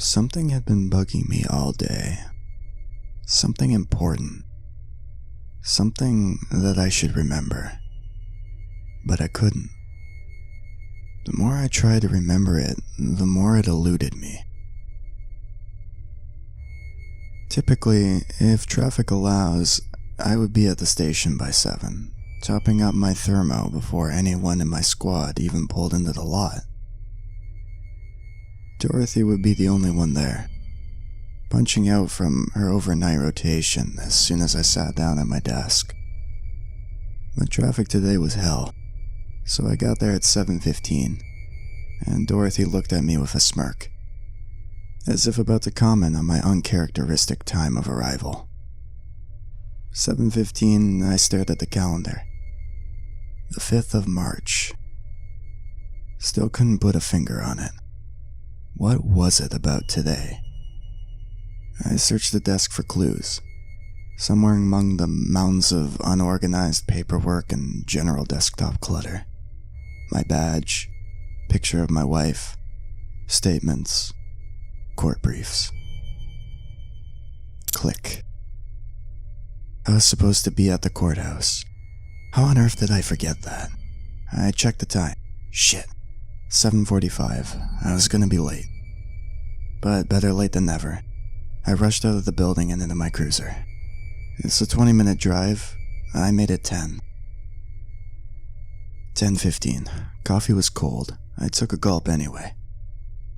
Something had been bugging me all day. Something important. Something that I should remember. But I couldn't. The more I tried to remember it, the more it eluded me. Typically, if traffic allows, I would be at the station by 7, topping up my thermo before anyone in my squad even pulled into the lot. Dorothy would be the only one there, punching out from her overnight rotation as soon as I sat down at my desk. But traffic today was hell, so I got there at 7:15, and Dorothy looked at me with a smirk, as if about to comment on my uncharacteristic time of arrival. 7:15, I stared at the calendar. The 5th of March. Still couldn't put a finger on it. What was it about today? I searched the desk for clues, somewhere among the mounds of unorganized paperwork and general desktop clutter. My badge, picture of my wife, statements, court briefs. Click. I was supposed to be at the courthouse. How on earth did I forget that? I checked the time. Shit. 7:45. I was gonna be late. But better late than never. I rushed out of the building and into my cruiser. It's a 20-minute drive. I made it 10. 10:15. Coffee was cold. I took a gulp anyway.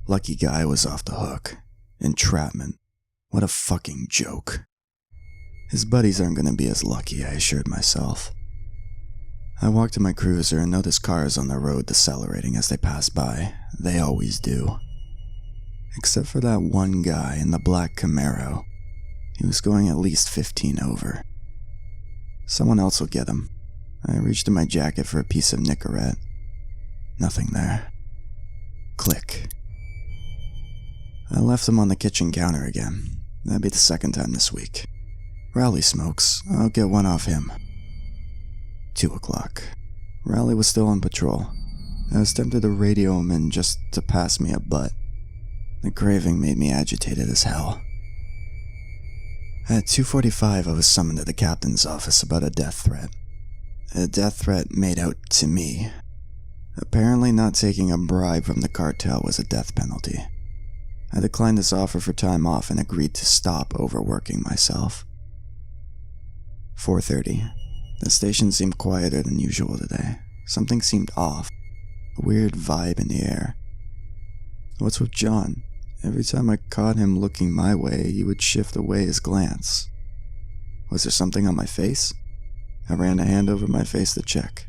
Lucky guy was off the hook. Entrapment. What a fucking joke. His buddies aren't gonna be as lucky, I assured myself. I walked to my cruiser and noticed cars on the road decelerating as they passed by. They always do. Except for that one guy in the black Camaro. He was going at least 15 over. Someone else will get him. I reached in my jacket for a piece of Nicorette. Nothing there. Click. I left him on the kitchen counter again. That'd be the second time this week. Rowley smokes. I'll get one off him. 2 o'clock. Rowley was still on patrol. I was tempted to radio him in just to pass me a butt. The craving made me agitated as hell. At 2:45, I was summoned to the captain's office about a death threat. A death threat made out to me. Apparently not taking a bribe from the cartel was a death penalty. I declined this offer for time off and agreed to stop overworking myself. 4:30. The station seemed quieter than usual today. Something seemed off. A weird vibe in the air. What's with John? Every time I caught him looking my way, he would shift away his glance. Was there something on my face? I ran a hand over my face to check.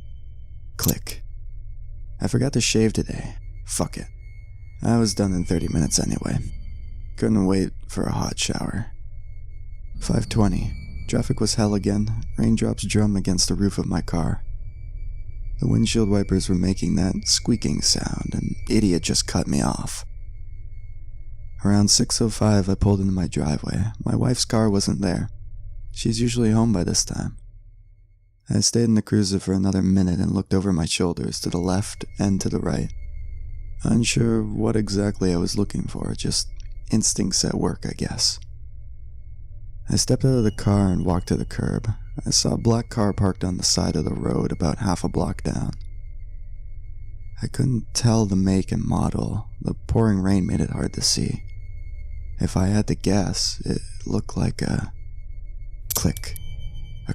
Click. I forgot to shave today. Fuck it. I was done in 30 minutes anyway. Couldn't wait for a hot shower. 5:20. Traffic was hell again. Raindrops drummed against the roof of my car. The windshield wipers were making that squeaking sound. An idiot just cut me off. Around 6:05, I pulled into my driveway. My wife's car wasn't there. She's usually home by this time. I stayed in the cruiser for another minute and looked over my shoulders to the left and to the right. Unsure what exactly I was looking for, just instincts at work, I guess. I stepped out of the car and walked to the curb. I saw a black car parked on the side of the road about half a block down. I couldn't tell the make and model. The pouring rain made it hard to see. If I had to guess, it looked like a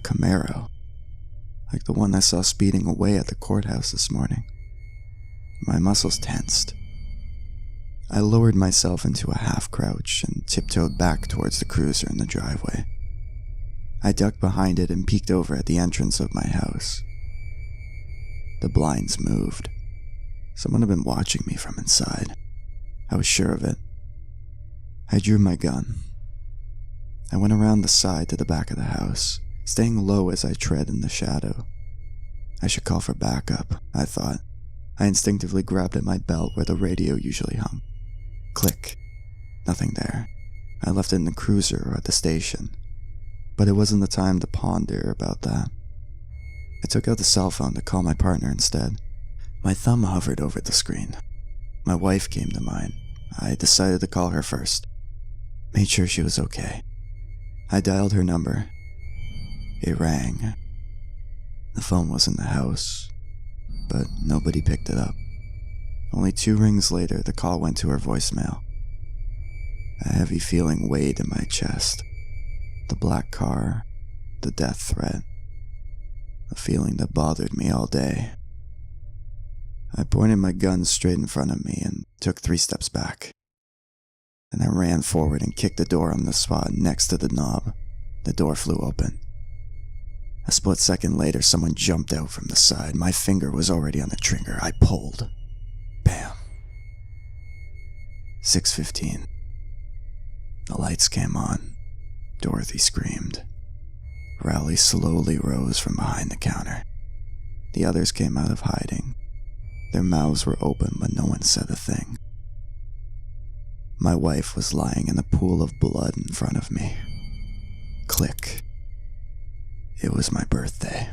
Camaro. Like the one I saw speeding away at the courthouse this morning. My muscles tensed. I lowered myself into a half crouch and tiptoed back towards the cruiser in the driveway. I ducked behind it and peeked over at the entrance of my house. The blinds moved. Someone had been watching me from inside. I was sure of it. I drew my gun. I went around the side to the back of the house, staying low as I tread in the shadow. I should call for backup, I thought. I instinctively grabbed at my belt where the radio usually hung. Click. Nothing there. I left it in the cruiser or at the station. But it wasn't the time to ponder about that. I took out the cell phone to call my partner instead. My thumb hovered over the screen. My wife came to mind. I decided to call her first. Made sure she was okay. I dialed her number. It rang. The phone was in the house, but nobody picked it up. Only 2 rings later, the call went to her voicemail. A heavy feeling weighed in my chest. The black car, the death threat, a feeling that bothered me all day. I pointed my gun straight in front of me and took 3 steps back. Then I ran forward and kicked the door on the spot next to the knob. The door flew open. A split second later, someone jumped out from the side. My finger was already on the trigger. I pulled. Bam. 6:15. The lights came on. Dorothy screamed. Rowley slowly rose from behind the counter. The others came out of hiding. Their mouths were open, but no one said a thing. My wife was lying in a pool of blood in front of me. Click. It was my birthday.